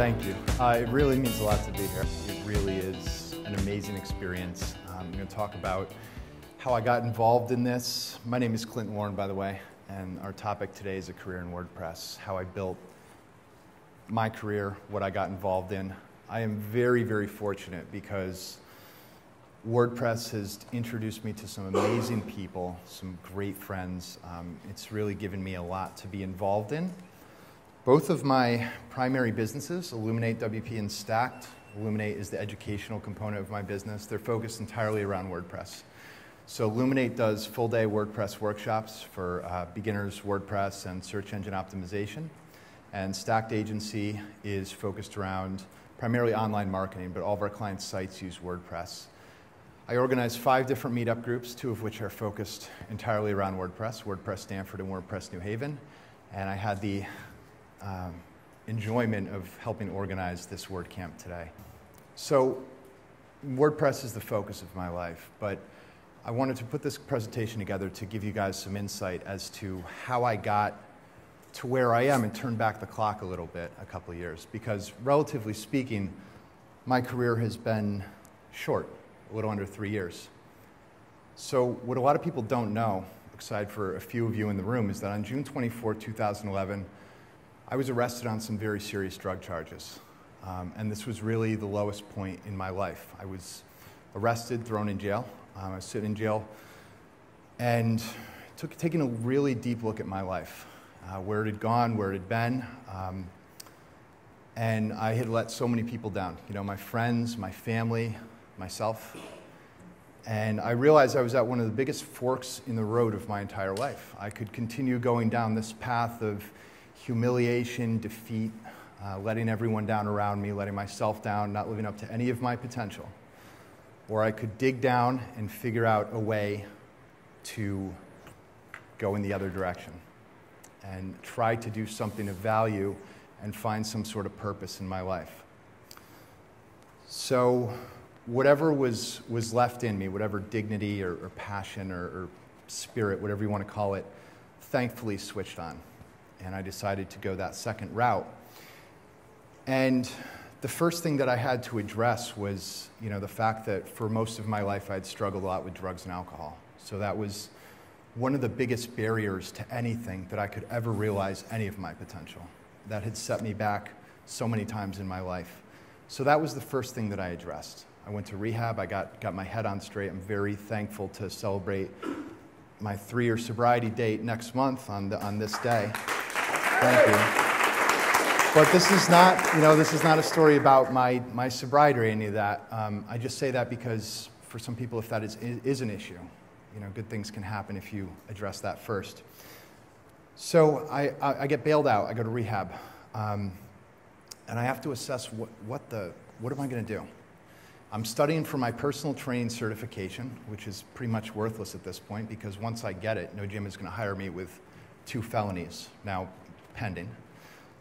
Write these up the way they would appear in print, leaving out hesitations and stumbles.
Thank you. It really means a lot to be here. It really is an amazing experience. I'm going to talk about how I got involved in this. My name is Clint, by the way, and our topic today is a career in WordPress, how I built my career, what I got involved in. I am very, very fortunate because WordPress has introduced me to some amazing people, some great friends. It's really given me a lot to be involved in. Both of my primary businesses, Illuminate, WP, and Stacked. Illuminate is the educational component of my business. They're focused entirely around WordPress. So Illuminate does full-day WordPress workshops for beginners WordPress and search engine optimization. And Stacked Agency is focused around primarily online marketing, but all of our clients' sites use WordPress. I organize 5 different meetup groups, 2 of which are focused entirely around WordPress, WordPress Stamford and WordPress New Haven. And I had the enjoyment of helping organize this WordCamp today. So WordPress is the focus of my life, but I wanted to put this presentation together to give you guys some insight as to how I got to where I am and turn back the clock a little bit, a couple of years, because relatively speaking, my career has been short, a little under 3 years. So what a lot of people don't know, aside for a few of you in the room, is that on June 24, 2011, I was arrested on some very serious drug charges. And this was really the lowest point in my life. I was arrested, thrown in jail. I was sitting in jail and taking a really deep look at my life, where it had gone, where it had been. And I had let so many people down, you know, my friends, my family, myself. And I realized I was at one of the biggest forks in the road of my entire life. I could continue going down this path of humiliation, defeat, letting everyone down around me, letting myself down, not living up to any of my potential. Or I could dig down and figure out a way to go in the other direction and try to do something of value and find some sort of purpose in my life. So whatever was left in me, whatever dignity or passion or spirit, whatever you want to call it, thankfully switched on. And I decided to go that second route. And the first thing that I had to address was, you know, the fact that for most of my life I'd struggled a lot with drugs and alcohol. So that was one of the biggest barriers to anything that I could ever realize any of my potential. That had set me back so many times in my life. So that was the first thing that I addressed. I went to rehab, I got my head on straight. I'm very thankful to celebrate my 3-year sobriety date next month on this day. Thank you. But this is not, you know, this is not a story about my sobriety or any of that. I just say that because for some people, if that is an issue, you know, good things can happen if you address that first. So I get bailed out. I go to rehab, and I have to assess what am I going to do? I'm studying for my personal training certification, which is pretty much worthless at this point because once I get it, no gym is going to hire me with 2 felonies. Now, pending.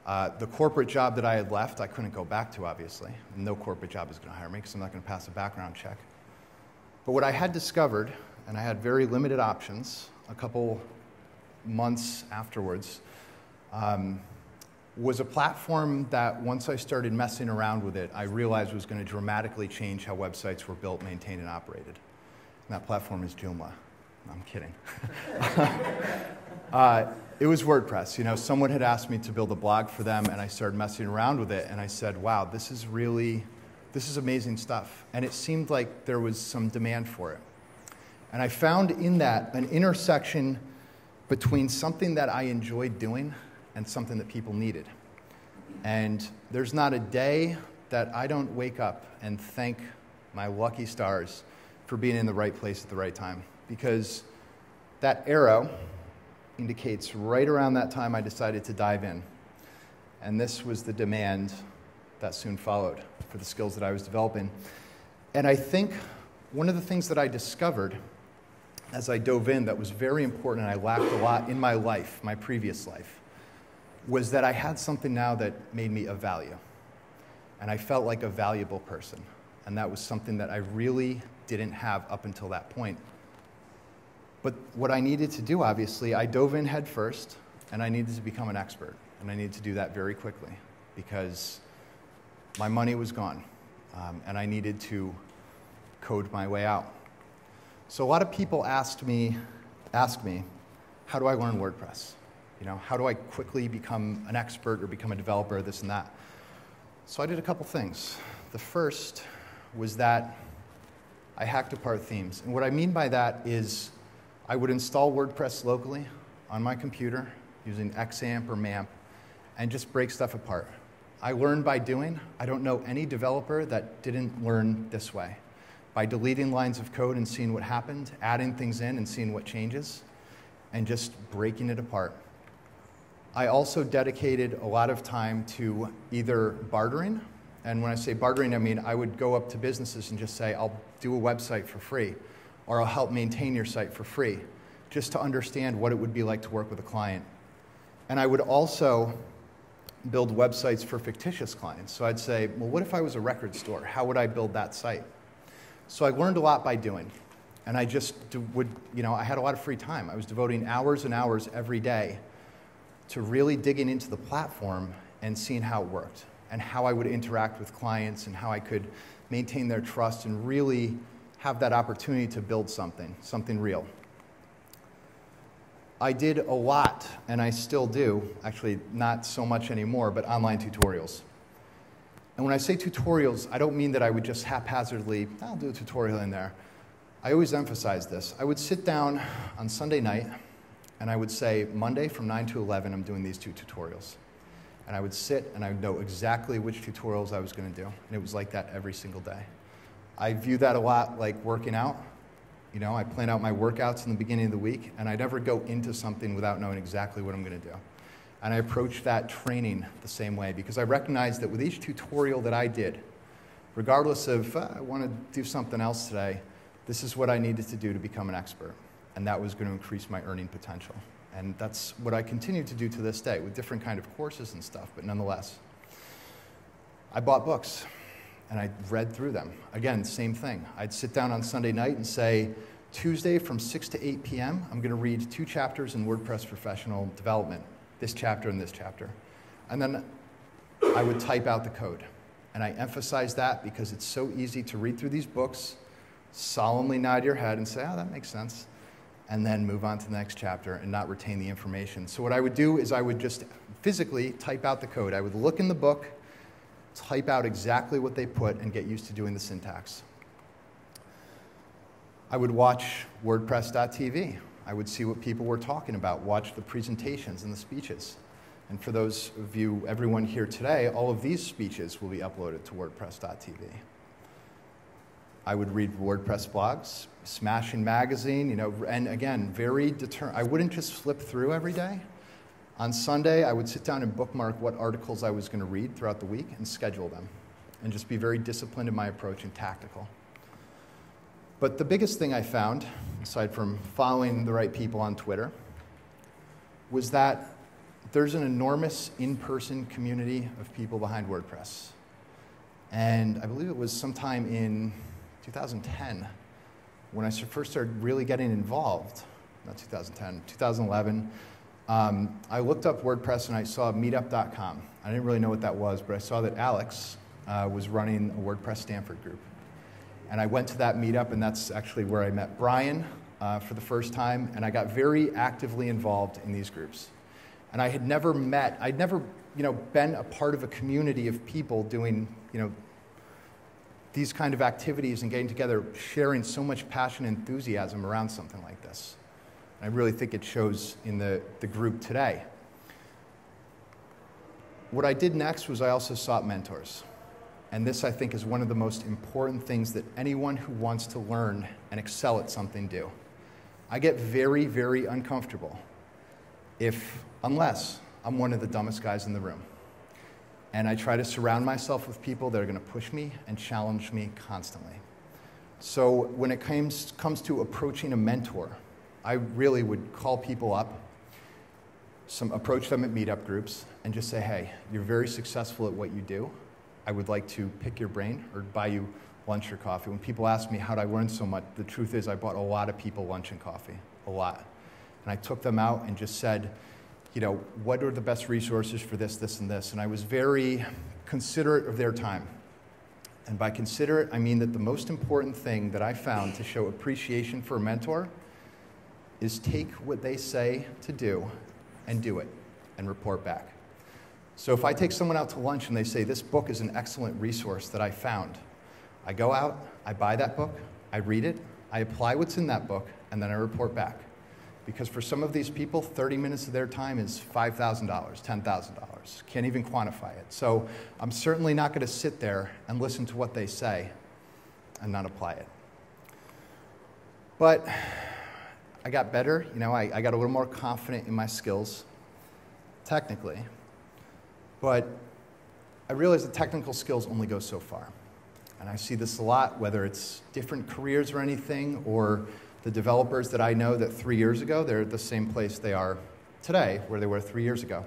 The corporate job that I had left, I couldn't go back to, obviously. No corporate job is going to hire me because I'm not going to pass a background check. But what I had discovered, and I had very limited options a couple months afterwards, was a platform that once I started messing around with it, I realized was going to dramatically change how websites were built, maintained, and operated. And that platform is Joomla. No, I'm kidding. It was WordPress. You know, someone had asked me to build a blog for them, and I started messing around with it, and I said, wow, this is amazing stuff. And it seemed like there was some demand for it. And I found in that an intersection between something that I enjoyed doing and something that people needed. And there's not a day that I don't wake up and thank my lucky stars for being in the right place at the right time. Because that arrow indicates right around that time I decided to dive in. And this was the demand that soon followed for the skills that I was developing. And I think one of the things that I discovered as I dove in that was very important and I lacked a lot in my life, my previous life, was that I had something now that made me of value. And I felt like a valuable person. And that was something that I really didn't have up until that point. But what I needed to do, obviously, I dove in head first, and I needed to become an expert. And I needed to do that very quickly because My money was gone, and I needed to code my way out. So a lot of people ask me, how do I learn WordPress? You know, how do I quickly become an expert or become a developer, this and that? So I did a couple things. The first was that I hacked apart themes. And what I mean by that is I would install WordPress locally on my computer using XAMPP or MAMP and just break stuff apart. I learned by doing. I don't know any developer that didn't learn this way. By deleting lines of code and seeing what happened, adding things in and seeing what changes, and just breaking it apart. I also dedicated a lot of time to either bartering, and when I say bartering, I mean I would go up to businesses and just say, I'll do a website for free, or I'll help maintain your site for free, just to understand what it would be like to work with a client. And I would also build websites for fictitious clients. So I'd say, well, what if I was a record store? How would I build that site? So I learned a lot by doing. And I just would, you know, I had a lot of free time. I was devoting hours and hours every day to really digging into the platform and seeing how it worked and how I would interact with clients and how I could maintain their trust and really have that opportunity to build something real. I did a lot, and I still do, actually not so much anymore, but online tutorials. And when I say tutorials, I don't mean that I would just haphazardly, I'll do a tutorial in there. I always emphasize this. I would sit down on Sunday night, and I would say, Monday from 9 to 11, I'm doing these 2 tutorials. And I would sit, and I would know exactly which tutorials I was going to do. And it was like that every single day. I view that a lot like working out. You know, I plan out my workouts in the beginning of the week, and I never go into something without knowing exactly what I'm going to do. And I approach that training the same way, because I recognize that with each tutorial that I did, regardless of I want to do something else today, this is what I needed to do to become an expert. And that was going to increase my earning potential. And that's what I continue to do to this day with different kind of courses and stuff, but nonetheless. I bought books. And I read through them. Again, same thing. I'd sit down on Sunday night and say, Tuesday from 6 to 8 p.m., I'm going to read 2 chapters in WordPress professional development, this chapter and this chapter. And then I would type out the code. And I emphasize that because it's so easy to read through these books, solemnly nod your head and say, oh, that makes sense, and then move on to the next chapter and not retain the information. So what I would do is I would just physically type out the code. I would look in the book, type out exactly what they put, and get used to doing the syntax. I would watch WordPress.tv. I would see what people were talking about, watch the presentations and the speeches. And for those of you, everyone here today, all of these speeches will be uploaded to WordPress.tv. I would read WordPress blogs, Smashing Magazine, you know, and again, very determined. I wouldn't just flip through every day. On Sunday, I would sit down and bookmark what articles I was going to read throughout the week and schedule them, and just be very disciplined in my approach and tactical. But the biggest thing I found, aside from following the right people on Twitter, was that there's an enormous in-person community of people behind WordPress. And I believe it was sometime in 2010 when I first started really getting involved. Not 2010, 2011. I looked up WordPress and I saw meetup.com. I didn't really know what that was, but I saw that Alex was running a WordPress Stanford group. And I went to that meetup, and that's actually where I met Brian for the first time, and I got very actively involved in these groups. And I'd never been a part of a community of people doing, these kind of activities and getting together, sharing so much passion and enthusiasm around something like this. I really think it shows in the group today. What I did next was I also sought mentors. And this, I think, is one of the most important things that anyone who wants to learn and excel at something do. I get very, very uncomfortable unless I'm one of the dumbest guys in the room. And I try to surround myself with people that are going to push me and challenge me constantly. So when it comes to approaching a mentor, I really would call people up, approach them at meetup groups, and just say, hey, you're very successful at what you do. I would like to pick your brain or buy you lunch or coffee. When people ask me how did I learn so much, the truth is I bought a lot of people lunch and coffee, a lot. And I took them out and just said, what are the best resources for this, this, and this? And I was very considerate of their time. And by considerate, I mean that the most important thing that I found to show appreciation for a mentor is take what they say to do and do it and report back. So if I take someone out to lunch and they say, this book is an excellent resource that I found, I go out, I buy that book, I read it, I apply what's in that book, and then I report back. Because for some of these people, 30 minutes of their time is $5,000, $10,000. Can't even quantify it. So I'm certainly not going to sit there and listen to what they say and not apply it. But I got better. You know, I got a little more confident in my skills, technically. But I realized that technical skills only go so far. And I see this a lot, whether it's different careers or anything, or the developers that I know that 3 years ago, they're at the same place they are today, where they were 3 years ago.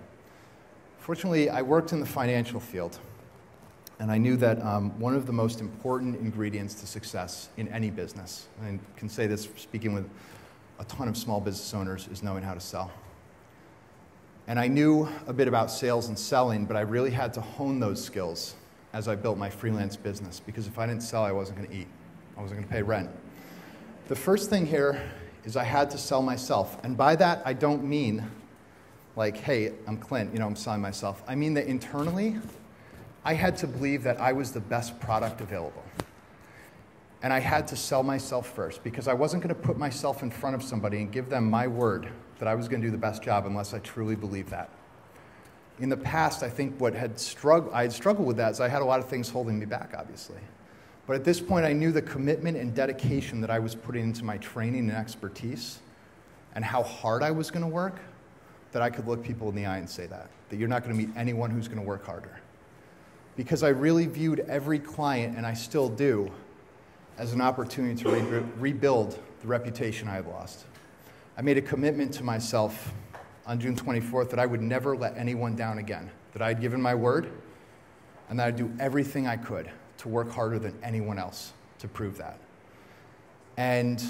Fortunately, I worked in the financial field, and I knew that one of the most important ingredients to success in any business, and I can say this speaking with a ton of small business owners, is knowing how to sell. And I knew a bit about sales and selling, but I really had to hone those skills as I built my freelance business, because if I didn't sell, I wasn't going to eat. I wasn't going to pay rent. The first thing here is I had to sell myself. And by that, I don't mean like, hey, I'm Clint, you know, I'm selling myself. I mean that internally, I had to believe that I was the best product available. And I had to sell myself first, because I wasn't going to put myself in front of somebody and give them my word that I was going to do the best job unless I truly believed that. In the past, I think I had struggled with that is I had a lot of things holding me back, obviously. But at this point, I knew the commitment and dedication that I was putting into my training and expertise and how hard I was going to work, that I could look people in the eye and say that you're not going to meet anyone who's going to work harder. Because I really viewed every client, and I still do, as an opportunity to rebuild the reputation I had lost. I made a commitment to myself on June 24th that I would never let anyone down again, that I had given my word, and that I'd do everything I could to work harder than anyone else to prove that. And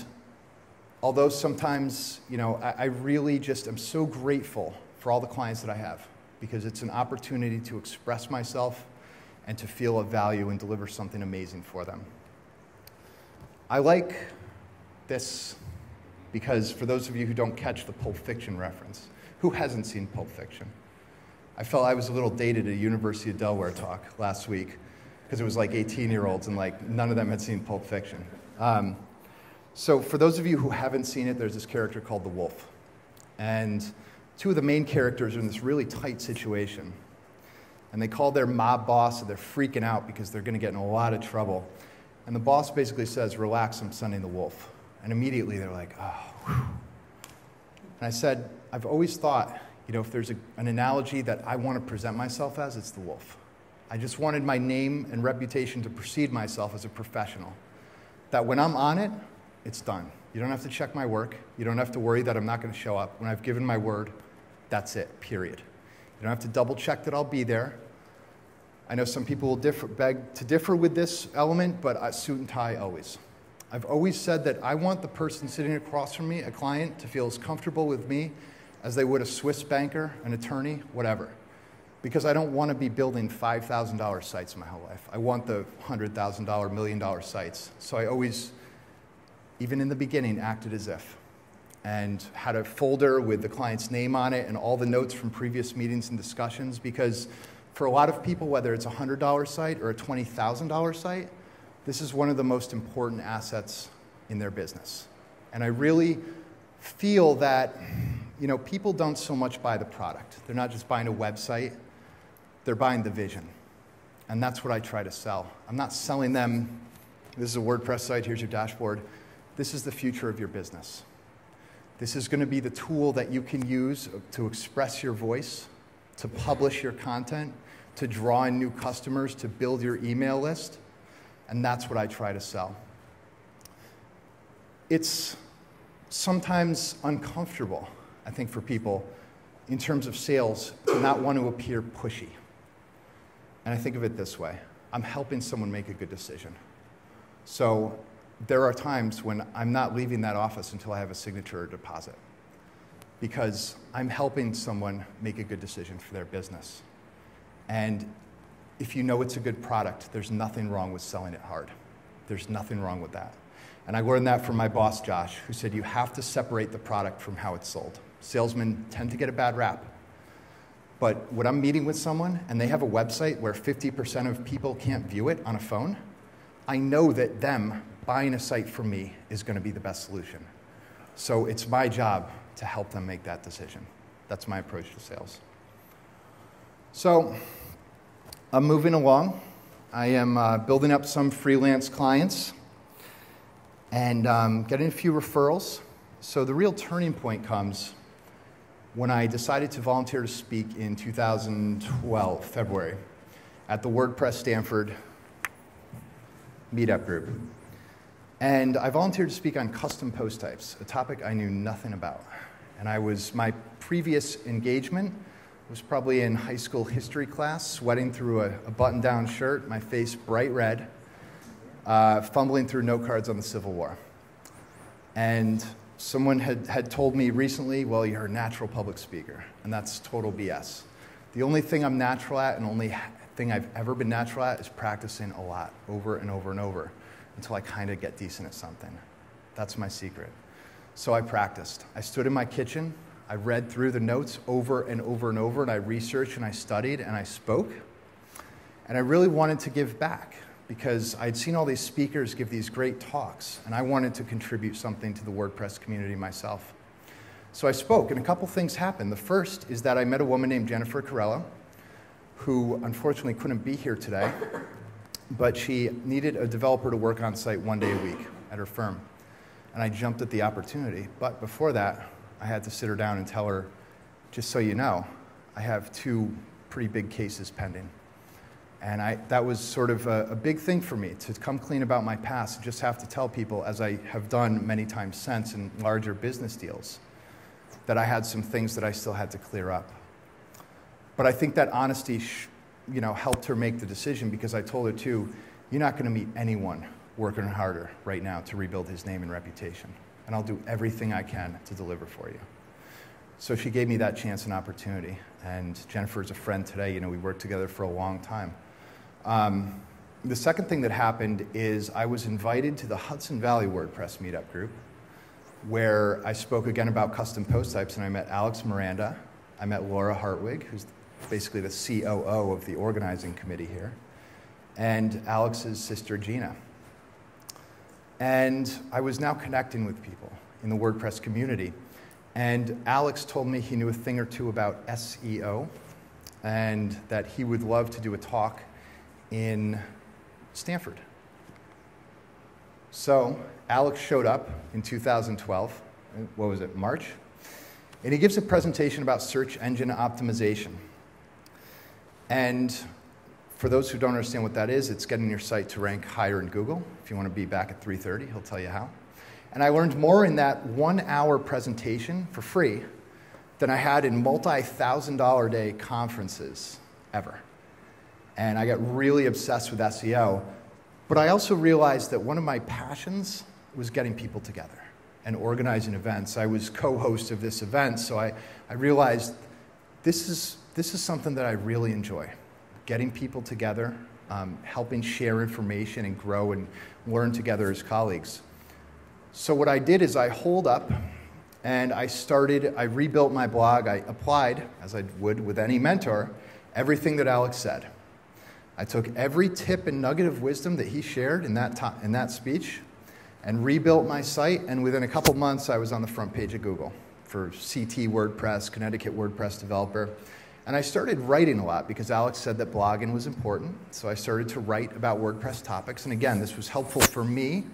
although sometimes, you know, I really just am so grateful for all the clients that I have, because it's an opportunity to express myself and to feel of value and deliver something amazing for them. I like this because for those of you who don't catch the Pulp Fiction reference, who hasn't seen Pulp Fiction? I felt I was a little dated at a University of Delaware talk last week, because it was like 18-year-olds and like none of them had seen Pulp Fiction. So for those of you who haven't seen it, there's this character called the Wolf. And two of the main characters are in this really tight situation. And they call their mob boss, and they're freaking out because they're going to get in a lot of trouble. And the boss basically says, relax, I'm sending the wolf. And immediately they're like, oh, whew. And I said, I've always thought, you know, if there's an analogy that I want to present myself as, it's the wolf. I just wanted my name and reputation to precede myself as a professional. That when I'm on it, it's done. You don't have to check my work. You don't have to worry that I'm not going to show up. When I've given my word, that's it, period. You don't have to double check that I'll be there. I know some people will beg to differ with this element, but suit and tie always. I've always said that I want the person sitting across from me, a client, to feel as comfortable with me as they would a Swiss banker, an attorney, whatever. Because I don't want to be building $5,000 sites my whole life. I want the $100,000, $1 million sites. So I always, even in the beginning, acted as if. And had a folder with the client's name on it and all the notes from previous meetings and discussions, because for a lot of people, whether it's a $100 site or a $20,000 site, this is one of the most important assets in their business. And I really feel that, you know, people don't so much buy the product. They're not just buying a website, they're buying the vision. And that's what I try to sell. I'm not selling them, this is a WordPress site, here's your dashboard. This is the future of your business. This is going to be the tool that you can use to express your voice, to publish your content, to draw in new customers, to build your email list. And that's what I try to sell. It's sometimes uncomfortable, I think, for people in terms of sales to not want to appear pushy. And I think of it this way. I'm helping someone make a good decision. So there are times when I'm not leaving that office until I have a signature or deposit, because I'm helping someone make a good decision for their business. And if you know it's a good product, there's nothing wrong with selling it hard. There's nothing wrong with that. And I learned that from my boss, Josh, who said you have to separate the product from how it's sold. Salesmen tend to get a bad rap. But when I'm meeting with someone and they have a website where 50% of people can't view it on a phone, I know that them buying a site from me is going to be the best solution. So it's my job to help them make that decision. That's my approach to sales. So I'm moving along. I am building up some freelance clients and getting a few referrals. So the real turning point comes when I decided to volunteer to speak in 2012, February, at the WordPress Stanford meetup group. And I volunteered to speak on custom post types, a topic I knew nothing about. And my previous engagement was probably in high school history class, sweating through a button-down shirt, my face bright red, fumbling through note cards on the Civil War. And someone had told me recently, well, you're a natural public speaker, and that's total BS. The only thing I'm natural at and only thing I've ever been natural at is practicing a lot, over and over and over, until I kind of get decent at something. That's my secret. So I practiced. I stood in my kitchen, I read through the notes over and over and over, and I researched and I studied and I spoke. And I really wanted to give back because I'd seen all these speakers give these great talks, and I wanted to contribute something to the WordPress community myself. So I spoke, and a couple things happened. The first is that I met a woman named Jennifer Carello, who unfortunately couldn't be here today, but she needed a developer to work on site 1 day a week at her firm. And I jumped at the opportunity. But before that, I had to sit her down and tell her, just so you know, I have 2 pretty big cases pending. And that was sort of a big thing for me, to come clean about my past, and just have to tell people, as I have done many times since in larger business deals, that I had some things that I still had to clear up. But I think that honesty helped her make the decision, because I told her too, you're not going to meet anyone working harder right now to rebuild his name and reputation. And I'll do everything I can to deliver for you. So she gave me that chance and opportunity. And Jennifer's a friend today. We worked together for a long time. The second thing that happened is I was invited to the Hudson Valley WordPress meetup group, where I spoke again about custom post types, and I met Alex Miranda. I met Laura Hartwig, who's basically the COO of the organizing committee here, and Alex's sister Gina. And I was now connecting with people in the WordPress community. And Alex told me he knew a thing or two about SEO, and that he would love to do a talk in Stanford. So Alex showed up in 2012, what was it, March? And he gives a presentation about search engine optimization. And for those who don't understand what that is, it's getting your site to rank higher in Google. If you want to be back at 3:30, he'll tell you how. And I learned more in that 1-hour presentation for free than I had in multi-$1,000-a-day conferences ever. And I got really obsessed with SEO. But I also realized that one of my passions was getting people together and organizing events. I was co-host of this event, so I realized this is something that I really enjoy. Getting people together, helping share information and grow and learn together as colleagues. So what I did is I holed up and I rebuilt my blog. I applied, as I would with any mentor, everything that Alex said. I took every tip and nugget of wisdom that he shared in that speech and rebuilt my site, and within a couple months I was on the front page of Google for CT WordPress, Connecticut WordPress developer. And I started writing a lot because Alex said that blogging was important, so I started to write about WordPress topics. And again, this was helpful for me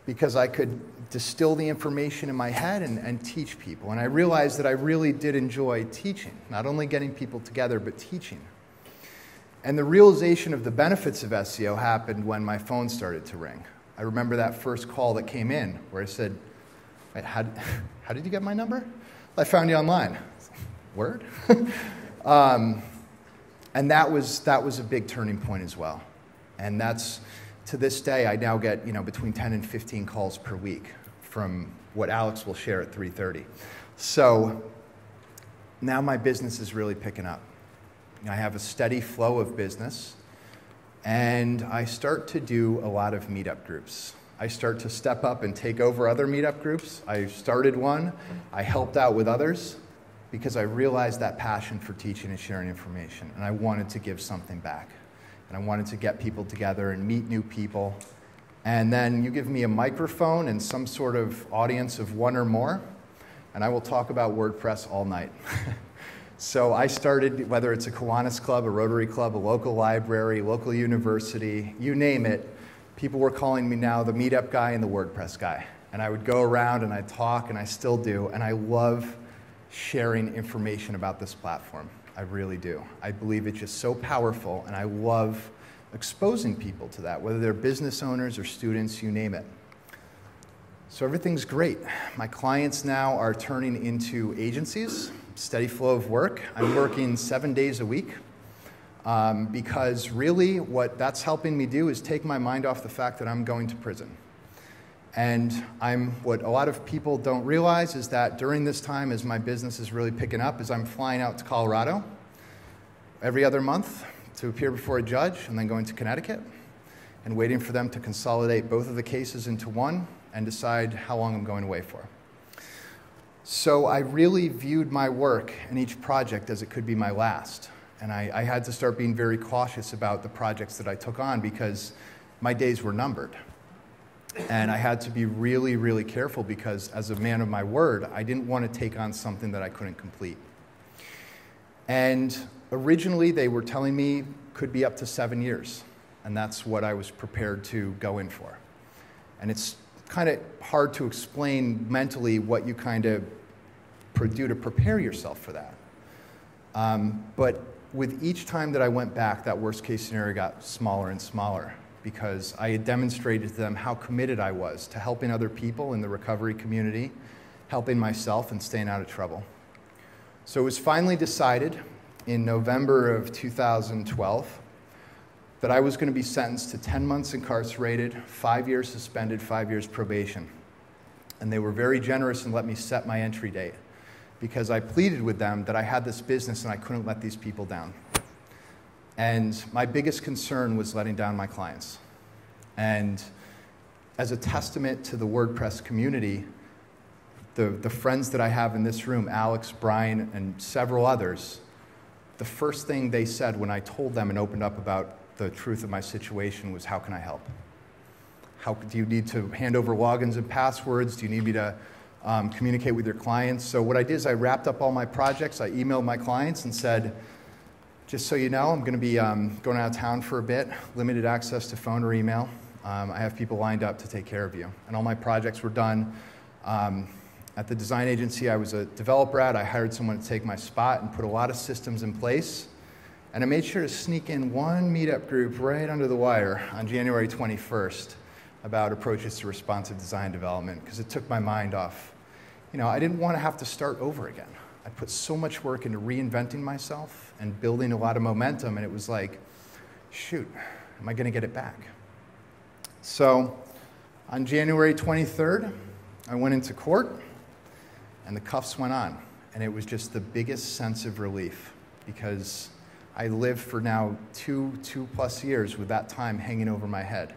because I could distill the information in my head and teach people. And I realized that I really did enjoy teaching, not only getting people together, but teaching. And the realization of the benefits of SEO happened when my phone started to ring. I remember that first call that came in where I said, "Wait, how did you get my number?" "I found you online." Word? And that was a big turning point as well. And that's, to this day, I now get between 10 and 15 calls per week from what Alex will share at 3:30. So now my business is really picking up. I have a steady flow of business. And I start to do a lot of meetup groups. I start to step up and take over other meetup groups. I started one, I helped out with others, because I realized that passion for teaching and sharing information, and I wanted to give something back. And I wanted to get people together and meet new people. And then you give me a microphone and some sort of audience of one or more, and I will talk about WordPress all night. So I started, whether it's a Kiwanis Club, a Rotary Club, a local library, local university, you name it, people were calling me now the meetup guy and the WordPress guy. And I would go around and I'd talk, and I still do, and I love sharing information about this platform. I really do. I believe it's just so powerful, and I love exposing people to that, whether they're business owners or students, you name it. So everything's great. My clients now are turning into agencies, steady flow of work. I'm working 7 days a week because really what that's helping me do is take my mind off the fact that I'm going to prison. And what a lot of people don't realize is that during this time, as my business is really picking up, is I'm flying out to Colorado every other month to appear before a judge, and then going to Connecticut and waiting for them to consolidate both of the cases into one and decide how long I'm going away for. So I really viewed my work and each project as it could be my last. And I had to start being very cautious about the projects that I took on because my days were numbered. And I had to be really, really careful because as a man of my word, I didn't want to take on something that I couldn't complete. And originally they were telling me could be up to 7 years. And that's what I was prepared to go in for. And it's kind of hard to explain mentally what you kind of do to prepare yourself for that. But with each time that I went back, that worst case scenario got smaller and smaller because I had demonstrated to them how committed I was to helping other people in the recovery community, helping myself, and staying out of trouble. So it was finally decided in November of 2012 that I was going to be sentenced to 10 months incarcerated, 5 years suspended, 5 years probation. And they were very generous and let me set my entry date because I pleaded with them that I had this business and I couldn't let these people down. And my biggest concern was letting down my clients. And as a testament to the WordPress community, the friends that I have in this room, Alex, Brian, and several others, the first thing they said when I told them and opened up about the truth of my situation was, how can I help? Do you need to hand over logins and passwords? Do you need me to communicate with your clients? So what I did is I wrapped up all my projects. I emailed my clients and said, just so you know, I'm going to be going out of town for a bit, limited access to phone or email. I have people lined up to take care of you. And all my projects were done. At the design agency I was a developer at, I hired someone to take my spot and put a lot of systems in place. And I made sure to sneak in one meetup group right under the wire on January 21st about approaches to responsive design development because it took my mind off. You know, I didn't want to have to start over again. I put so much work into reinventing myself and building a lot of momentum, and it was like, shoot, am I going to get it back? So on January 23rd, I went into court, and the cuffs went on, and it was just the biggest sense of relief because I lived for now two plus years with that time hanging over my head.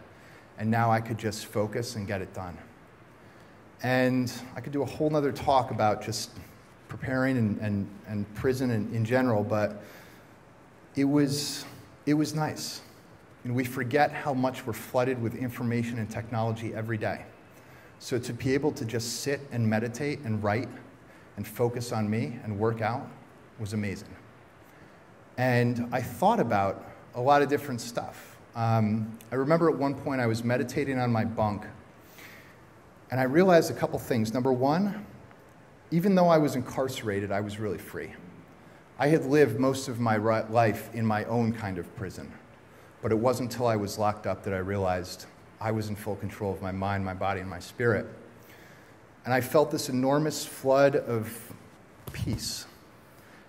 And now I could just focus and get it done. And I could do a whole nother talk about just preparing and prison in general, but it was nice. And we forget how much we're flooded with information and technology every day. So to be able to just sit and meditate and write and focus on me and work out was amazing. And I thought about a lot of different stuff. I remember at one point I was meditating on my bunk, and I realized a couple things. Number one, even though I was incarcerated, I was really free. I had lived most of my life in my own kind of prison, but it wasn't until I was locked up that I realized I was in full control of my mind, my body, and my spirit. And I felt this enormous flood of peace.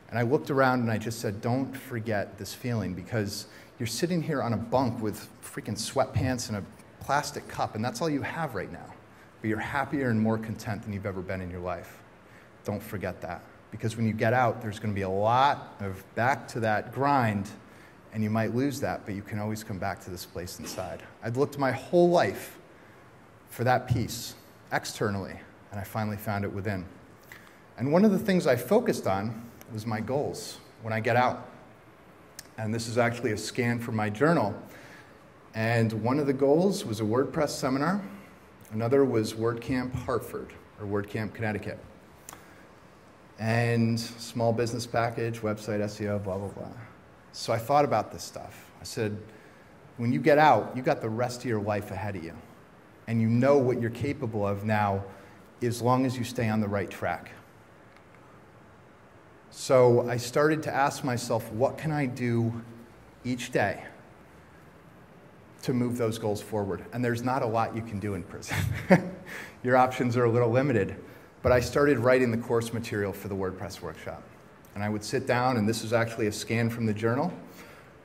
And I looked around and I just said, don't forget this feeling, because you're sitting here on a bunk with freaking sweatpants and a plastic cup, and that's all you have right now. But you're happier and more content than you've ever been in your life. Don't forget that. Because when you get out, there's going to be a lot of back to that grind, And you might lose that, but you can always come back to this place inside. I'd looked my whole life for that peace externally, and I finally found it within. And one of the things I focused on was my goals when I get out. And this is actually a scan from my journal. And one of the goals was a WordPress seminar. Another was WordCamp Hartford, or WordCamp Connecticut. And small business package, website SEO, blah, blah, blah. So I thought about this stuff. I said, when you get out, you got the rest of your life ahead of you. And you know what you're capable of now as long as you stay on the right track. So I started to ask myself, what can I do each day to move those goals forward? And there's not a lot you can do in prison. Your options are a little limited. But I started writing the course material for the WordPress workshop. And I would sit down, and this is actually a scan from the journal,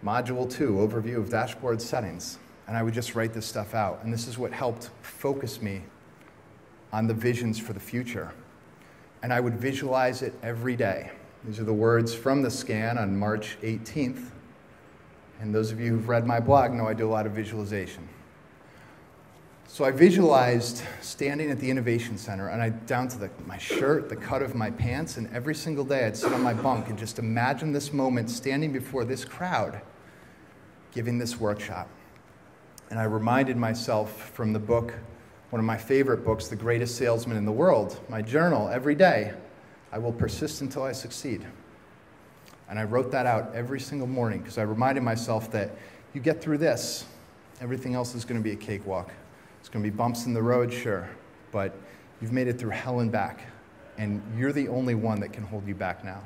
Module 2, Overview of Dashboard Settings. And I would just write this stuff out. And this is what helped focus me on the visions for the future. And I would visualize it every day. These are the words from the scan on March 18th. And those of you who've read my blog know I do a lot of visualization. So I visualized standing at the Innovation Center, and down to my shirt, the cut of my pants, and every single day I'd sit on my bunk and just imagine this moment standing before this crowd giving this workshop. And I reminded myself from the book, one of my favorite books, The Greatest Salesman in the World, my journal, every day, I will persist until I succeed. And I wrote that out every single morning because I reminded myself that you get through this, everything else is going to be a cakewalk. It's going to be bumps in the road, sure, but you've made it through hell and back, and you're the only one that can hold you back now.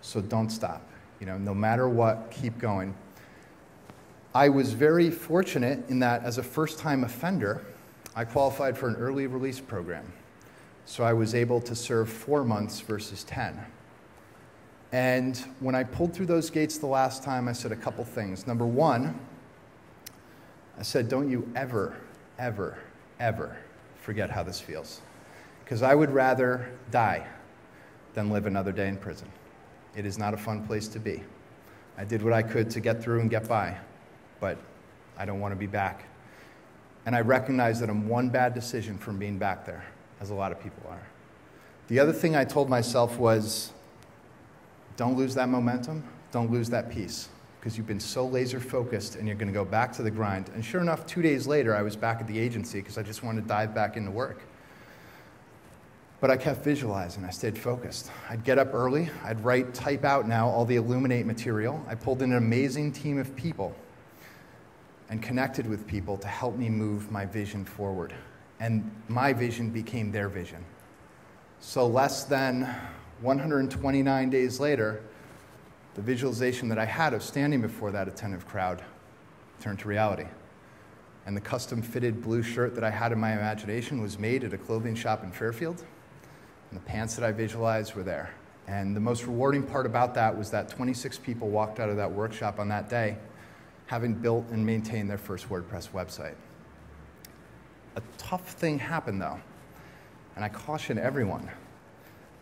So don't stop. No matter what, keep going. I was very fortunate in that as a first-time offender, I qualified for an early release program. So I was able to serve 4 months versus 10. And when I pulled through those gates the last time, I said a couple things. Number one, I said, don't you ever, ever, ever forget how this feels. Because I would rather die than live another day in prison. It is not a fun place to be. I did what I could to get through and get by, but I don't want to be back. And I recognize that I'm one bad decision from being back there, as a lot of people are. The other thing I told myself was, don't lose that momentum, don't lose that peace, because you've been so laser focused and you're going to go back to the grind. And sure enough, 2 days later, I was back at the agency because I just wanted to dive back into work. But I kept visualizing, I stayed focused. I'd get up early, I'd type out now all the Illuminate material. I pulled in an amazing team of people and connected with people to help me move my vision forward. And my vision became their vision. So less than 129 days later, the visualization that I had of standing before that attentive crowd turned to reality. And the custom-fitted blue shirt that I had in my imagination was made at a clothing shop in Fairfield. And the pants that I visualized were there. And the most rewarding part about that was that 26 people walked out of that workshop on that day having built and maintained their first WordPress website. A tough thing happened, though, and I caution everyone.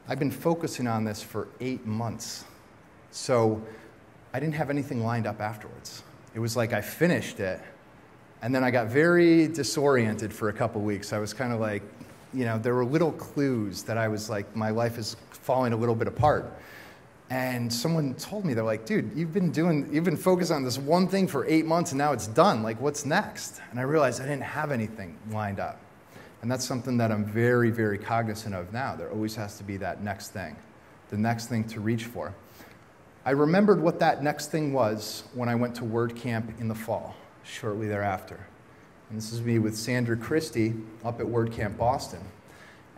I've been focusing on this for 8 months, so I didn't have anything lined up afterwards. It was like I finished it, and then I got very disoriented for a couple weeks. I was kind of like, there were little clues that I was like, my life is falling a little bit apart. And someone told me, they're like, dude, you've been focused on this one thing for 8 months and now it's done. Like, what's next? And I realized I didn't have anything lined up. And that's something that I'm very, very cognizant of now. There always has to be that next thing, the next thing to reach for. I remembered what that next thing was when I went to WordCamp in the fall, shortly thereafter. And this is me with Sandra Christie up at WordCamp Boston.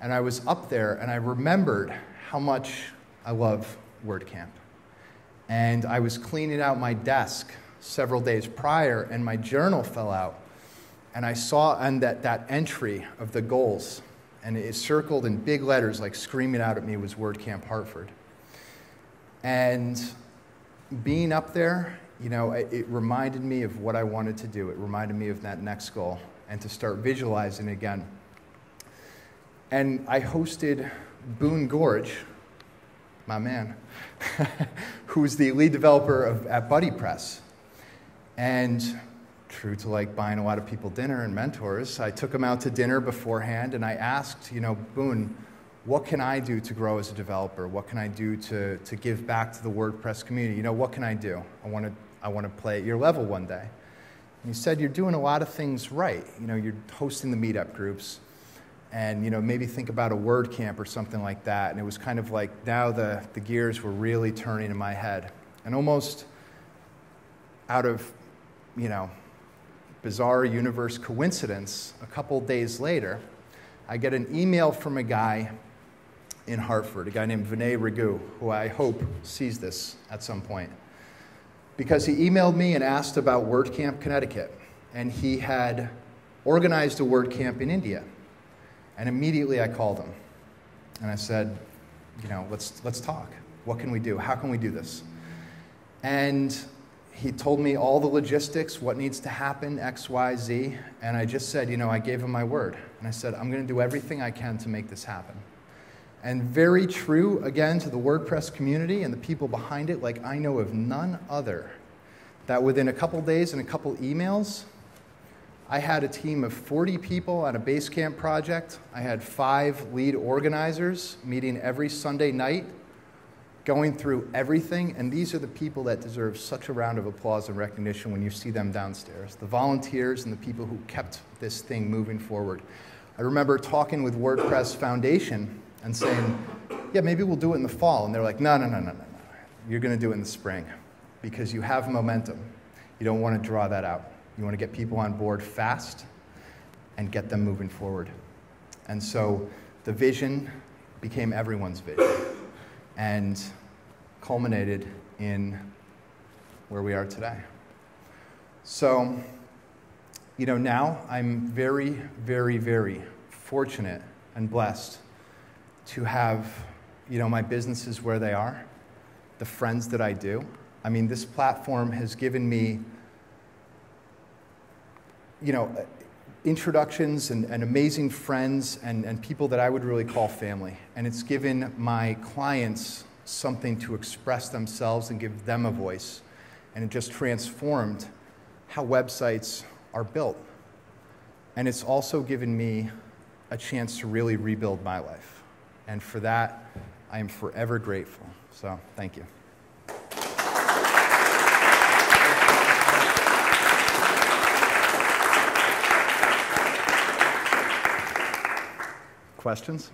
And I was up there and I remembered how much I love WordCamp. And I was cleaning out my desk several days prior and my journal fell out. And I saw on that entry of the goals, and it circled in big letters, like screaming out at me, was WordCamp Hartford. And being up there, it reminded me of what I wanted to do. It reminded me of that next goal and to start visualizing again. And I hosted Boone Gorge, my man, who's the lead developer at BuddyPress. And true to like buying a lot of people dinner and mentors, I took them out to dinner beforehand and I asked, Boone, what can I do to grow as a developer? What can I do to give back to the WordPress community? What can I do? I want to play at your level one day. And he said, you're doing a lot of things right. You're hosting the meetup groups and, maybe think about a WordCamp or something like that. And it was kind of like now the gears were really turning in my head. And almost out of, bizarre universe coincidence, a couple days later, I get an email from a guy in Hartford, a guy named Vinay Ragu, who I hope sees this at some point. Because he emailed me and asked about WordCamp Connecticut. And he had organized a WordCamp in India. And immediately I called him. And I said, let's talk. What can we do? How can we do this? And he told me all the logistics, what needs to happen, X, Y, Z. And I just said, I gave him my word. And I said, I'm going to do everything I can to make this happen. And very true, again, to the WordPress community and the people behind it, like I know of none other, that within a couple days and a couple emails, I had a team of 40 people on a Basecamp project. I had 5 lead organizers meeting every Sunday night, going through everything, and these are the people that deserve such a round of applause and recognition when you see them downstairs. The volunteers and the people who kept this thing moving forward. I remember talking with WordPress Foundation and saying, yeah, maybe we'll do it in the fall. And they're like, no. You're going to do it in the spring because you have momentum. You don't want to draw that out. You want to get people on board fast and get them moving forward. And so the vision became everyone's vision and culminated in where we are today. So, now I'm very, very, very fortunate and blessed to have, my businesses where they are, the friends that I do. I mean, this platform has given me, introductions and amazing friends and people that I would really call family. And it's given my clients something to express themselves and give them a voice. And it just transformed how websites are built. And it's also given me a chance to really rebuild my life. And for that, I am forever grateful. So, thank you. Questions?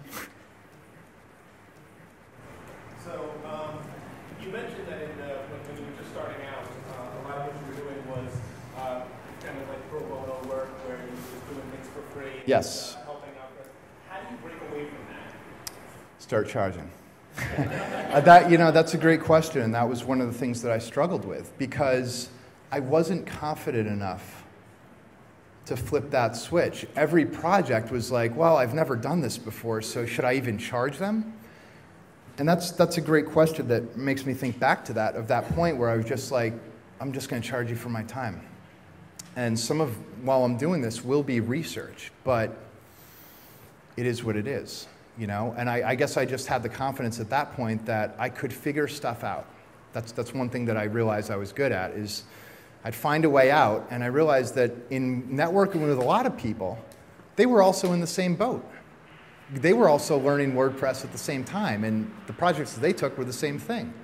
So, you mentioned that when you were just starting out, a lot of what you were doing was kind of like pro bono work where you were just doing things for free. Yes. Helping out. How do you break away from that? Start charging. That's a great question, and that was one of the things that I struggled with because I wasn't confident enough to flip that switch. Every project was like, well, I've never done this before, so should I even charge them? And that's a great question that makes me think back to that point where I was just like, I'm just going to charge you for my time. And while I'm doing this, will be research, but it is what it is, And I guess I just had the confidence at that point that I could figure stuff out. That's one thing that I realized I was good at is I'd find a way out, and I realized that in networking with a lot of people, they were also in the same boat. They were also learning WordPress at the same time, and the projects that they took were the same thing.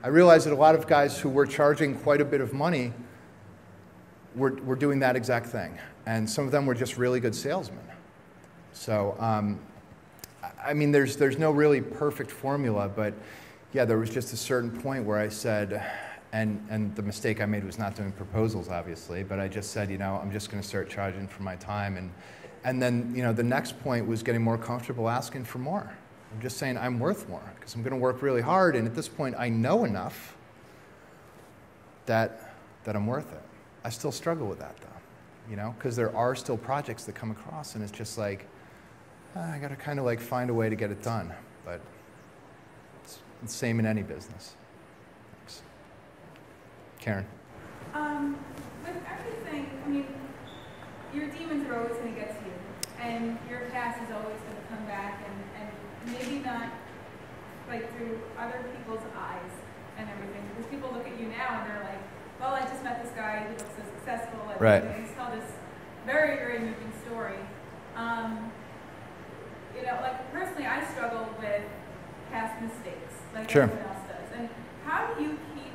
I realized that a lot of guys who were charging quite a bit of money were doing that exact thing, and some of them were just really good salesmen. So, I mean, there's no really perfect formula, but yeah, there was just a certain point where I said, and the mistake I made was not doing proposals, obviously, but I just said, I'm just going to start charging for my time. And then, the next point was getting more comfortable asking for more. I'm just saying I'm worth more because I'm going to work really hard. And at this point, I know enough that I'm worth it. I still struggle with that, though, because there are still projects that come across, and it's just like, I got to kind of like find a way to get it done. But it's the same in any business. Karen. With everything, I mean, your demons are always going to get to you, and your past is always going to come back, and maybe not like through other people's eyes and everything, because people look at you now and they're like, well, I just met this guy who looks this Right. And you tell this very, very moving story. You know, like personally, I struggle with past mistakes, like Sure. everyone else does. And how do you keep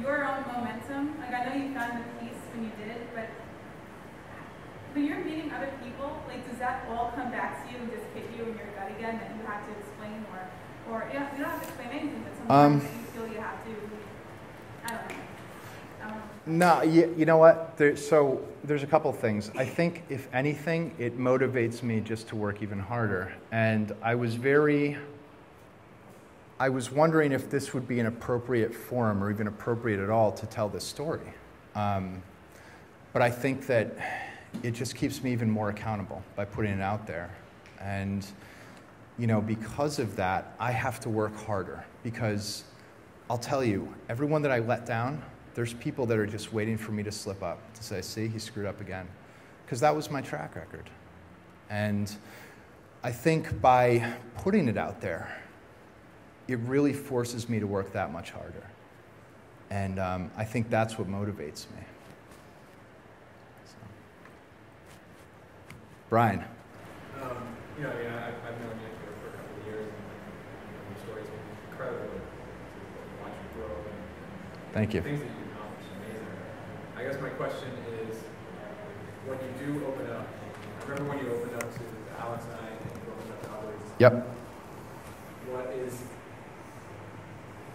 your own momentum? Like I know you found the peace when you did, but when you're meeting other people, like does that all come back to you and just hit you in your gut again that you have to explain, or you don't have to explain anything, but sometimes you feel you have to. I don't know. No, you know what? There's a couple things. I think, if anything, it motivates me just to work even harder. And I was wondering if this would be an appropriate forum, or even appropriate at all, to tell this story. But I think that it just keeps me even more accountable by putting it out there. And, you know, because of that, I have to work harder. Because I'll tell you, everyone that I let down, there's people that are just waiting for me to slip up, to say, see, he screwed up again. Because that was my track record. And I think by putting it out there, it really forces me to work that much harder. And I think that's what motivates me. So. Brian. You know, yeah, I've known you for a couple of years, and your story's been incredible to watch you grow. And Thank you. Things that you accomplish, amazing. I guess my question is, when you do open up, I remember when you opened up to Alex and I, and you opened up to others. Yep.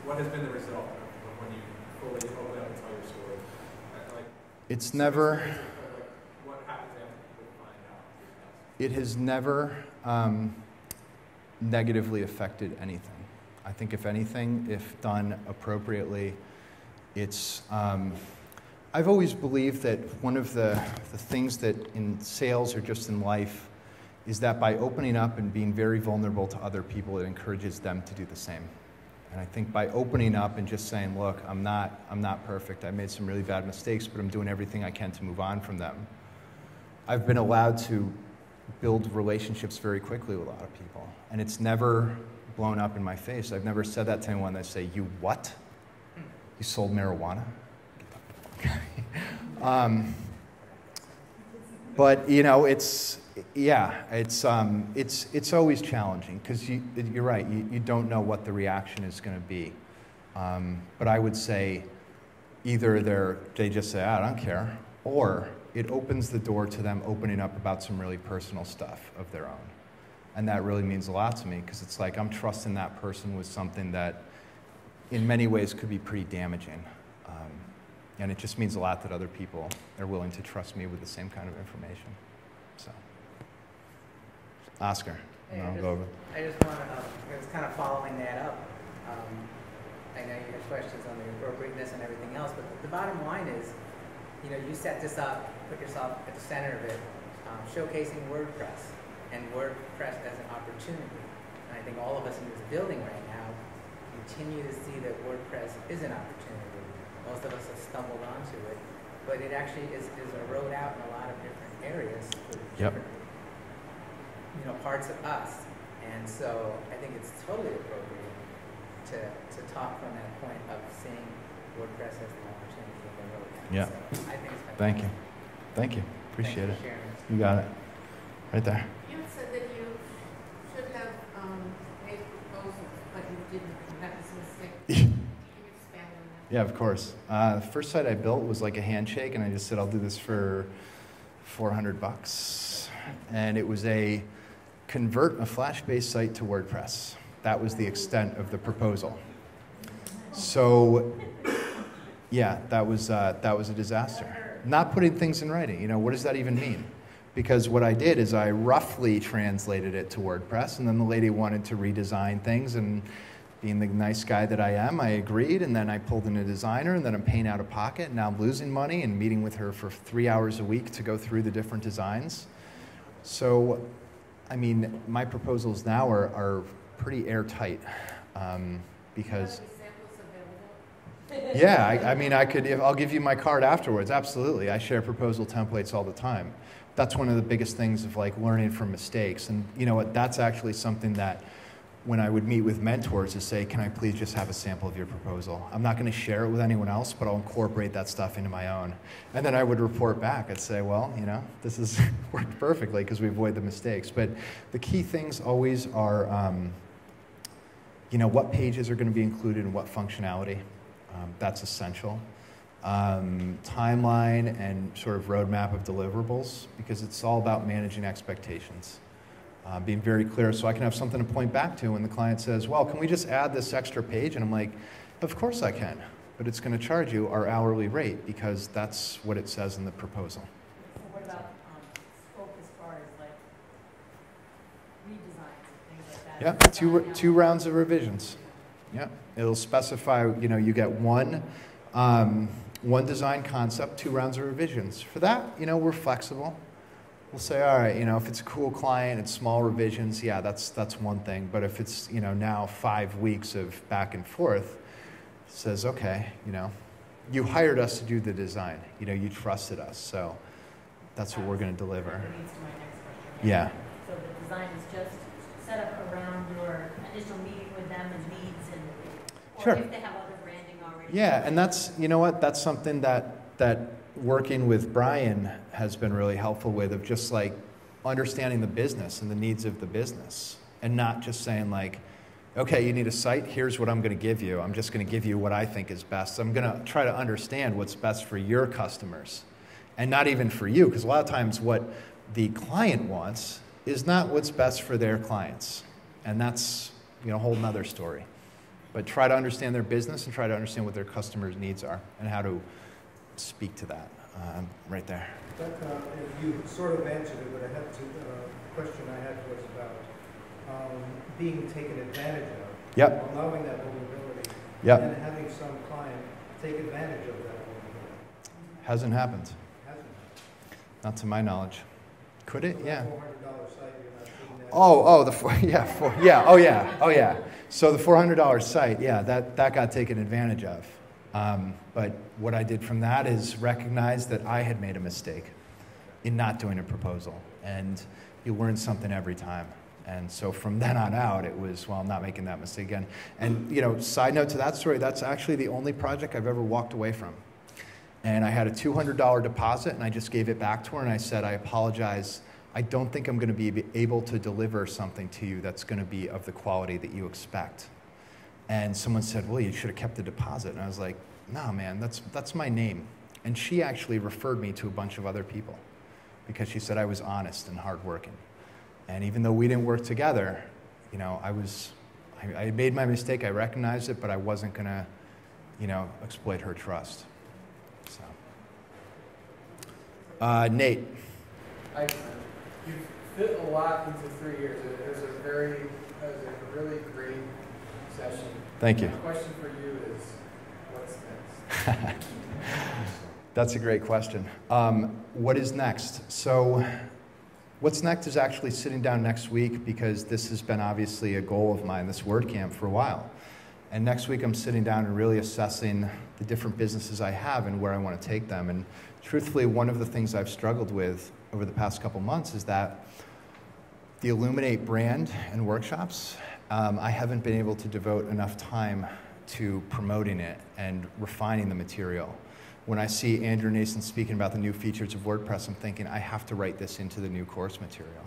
What has been the result of when you fully open up and tell your story? Like, It's never. What happens after people find out? It has never negatively affected anything. I think, if anything, if done appropriately, it's. I've always believed that one of the things that in sales or just in life is that by opening up and being very vulnerable to other people, it encourages them to do the same. And I think by opening up and just saying, look, I'm not perfect. I made some really bad mistakes, but I'm doing everything I can to move on from them. I've been allowed to build relationships very quickly with a lot of people. And it's never blown up in my face. I've never said that to anyone that say, you what? You sold marijuana? But, you know, it's always challenging because you're right. You don't know what the reaction is going to be. But I would say either they just say, I don't care, or it opens the door to them opening up about some really personal stuff of their own. And that really means a lot to me because it's like I'm trusting that person with something that in many ways could be pretty damaging. And it just means a lot that other people are willing to trust me with the same kind of information. So, Oscar, Hey, go over. I just want to, I was kind of following that up. I know you had questions on the appropriateness and everything else, but the bottom line is, you know, you set this up, put yourself at the center of it, showcasing WordPress and WordPress as an opportunity. And I think all of us in this building right now continue to see that WordPress is an opportunity. Most of us have stumbled onto it, but it actually is a road out in a lot of different areas for different, you know, parts of us. And so I think it's totally appropriate to talk from that point of seeing WordPress as an opportunity for the road out. Yeah. So I think it's fantastic. Thank you. Thank you. Appreciate it. Thanks for sharing this. You got it. Right there. You said that you should have made proposals, but you didn't. That was a mistake. Can you expand on that? Yeah, of course. The first site I built was like a handshake, and I just said, I'll do this for $400. And it was convert a Flash-based site to WordPress. That was the extent of the proposal. So, yeah, that was a disaster. Not putting things in writing. You know, what does that even mean? Because what I did is I roughly translated it to WordPress, and then the lady wanted to redesign things, and being the nice guy that I am, I agreed, and then I pulled in a designer, and then I'm paying out of pocket, and now I'm losing money and meeting with her for 3 hours a week to go through the different designs. So, I mean, my proposals now are pretty airtight because... Yeah, I mean, I'll give you my card afterwards, absolutely. I share proposal templates all the time. That's one of the biggest things of like learning from mistakes. And you know what, that's actually something that when I would meet with mentors to say, can I please just have a sample of your proposal? I'm not going to share it with anyone else, but I'll incorporate that stuff into my own. And then I would report back. I'd say, well, you know, this has worked perfectly because we avoid the mistakes. But the key things always are, you know, what pages are going to be included and what functionality. That's essential. Timeline and sort of roadmap of deliverables, because it's all about managing expectations. Being very clear so I can have something to point back to when the client says, well, can we just add this extra page? And I'm like, of course I can, but it's going to charge you our hourly rate because that's what it says in the proposal. So what about scope as far as like redesigns and things like that? Yeah, two rounds of revisions. Yeah, it'll specify, you know, you get one design concept, 2 rounds of revisions. For that, you know, we're flexible. We'll say, all right, you know, if it's a cool client, it's small revisions, yeah, that's one thing. But if it's, you know, now 5 weeks of back and forth, it says, okay, you know, you hired us to do the design. You know, you trusted us, so that's what we're going to deliver. That leads to my next question. Yeah. So the design is just set up around your initial meeting with them and needs, and or Sure. if they have other branding already. Yeah, and that's, you know what, that's something that working with Brian has been really helpful with, of just like understanding the business and the needs of the business, and not just saying like, okay, you need a site, here's what I'm going to give you. I'm just going to give you what I think is best. I'm going to try to understand what's best for your customers, and not even for you, because a lot of times what the client wants is not what's best for their clients, and that's, you know, a whole nother story. But try to understand their business and try to understand what their customers' needs are and how to speak to that right there. But, you sort of answered it, but I had to, the question I had was about being taken advantage of. Yep. Allowing that vulnerability. Yep. And having some client take advantage of that vulnerability. Hasn't happened. Hasn't. Not to my knowledge. Could it? So Yeah. $400 site, you're not seeing that. Oh yeah. So the $400 site, yeah, that got taken advantage of. But what I did from that is recognize that I had made a mistake in not doing a proposal, and you learn something every time. And so from then on out, it was, well, I'm not making that mistake again. And, you know, side note to that story, that's actually the only project I've ever walked away from. And I had a $200 deposit, and I just gave it back to her, and I said, I apologize. I don't think I'm going to be able to deliver something to you that's going to be of the quality that you expect. And someone said, well, you should have kept the deposit. And I was like, no, man, that's my name. And she actually referred me to a bunch of other people because she said I was honest and hardworking. And even though we didn't work together, you know, I made my mistake, I recognized it, but I wasn't going to, you know, exploit her trust. So, Nate. Hi, you fit a lot into 3 years. It was a really great session. Thank you. My question for you is, what's next? That's a great question. What is next? So what's next is actually sitting down next week, because this has been obviously a goal of mine, this WordCamp, for a while. And next week I'm sitting down and really assessing the different businesses I have and where I want to take them. And truthfully, one of the things I've struggled with over the past couple months is that the Illuminate brand and workshops, I haven't been able to devote enough time to promoting it and refining the material. When I see Andrew Nason speaking about the new features of WordPress, I'm thinking I have to write this into the new course material.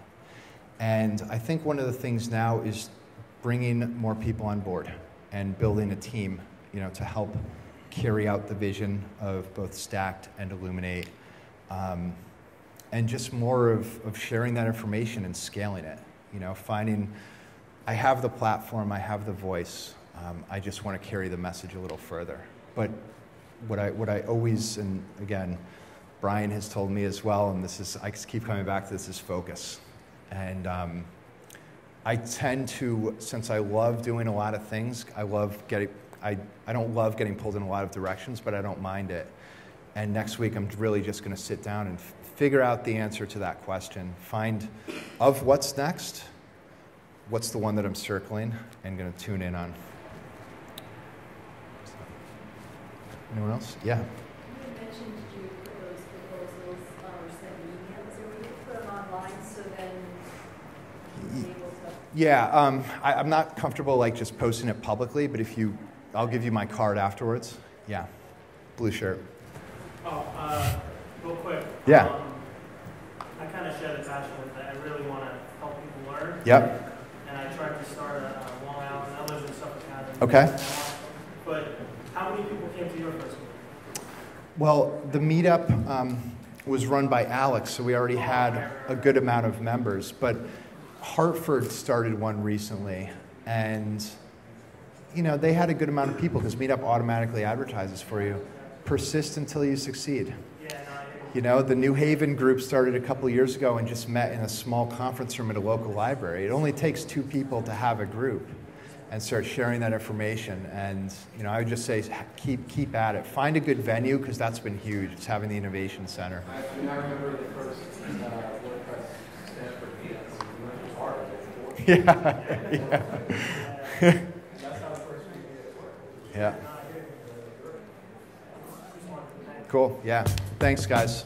And I think one of the things now is bringing more people on board and building a team, you know, to help carry out the vision of both Stacked and Illuminate, and just more of sharing that information and scaling it. You know, finding, I have the platform, I have the voice, I just want to carry the message a little further. But what I always, and again, Brian has told me as well, and this is, I keep coming back to this, is focus. And I tend to, since I love doing a lot of things, I don't love getting pulled in a lot of directions, but I don't mind it. And next week, I'm really just going to sit down and figure out the answer to that question. Find, of what's next, what's the one that I'm circling and going to tune in on. So, anyone else? Yeah. You had mentioned you would put those proposals or send emails, or would you put them online so then you'll be able to... Yeah, I'm not comfortable like just posting it publicly, but I'll give you my card afterwards. Yeah, blue shirt. Oh, real quick. Yeah. I kind of share the passion with that. I really want to help people learn. Yep. And I tried to start at Long Island. I live in Suffolk County. Okay. But how many people came to your first meeting? Well, the meetup was run by Alex, so we already had a good amount of members. But Hartford started one recently, and they had a good amount of people because Meetup automatically advertises for you. Persist until you succeed. The New Haven group started a couple years ago and just met in a small conference room at a local library. It only takes 2 people to have a group and start sharing that information. And I would just say keep at it. Find a good venue because that's been huge. It's having the Innovation Center. I remember the first WordPress Stanford meeting. It was hard. Yeah. That's how the first meeting worked. Yeah. Cool. Yeah. Thanks, guys.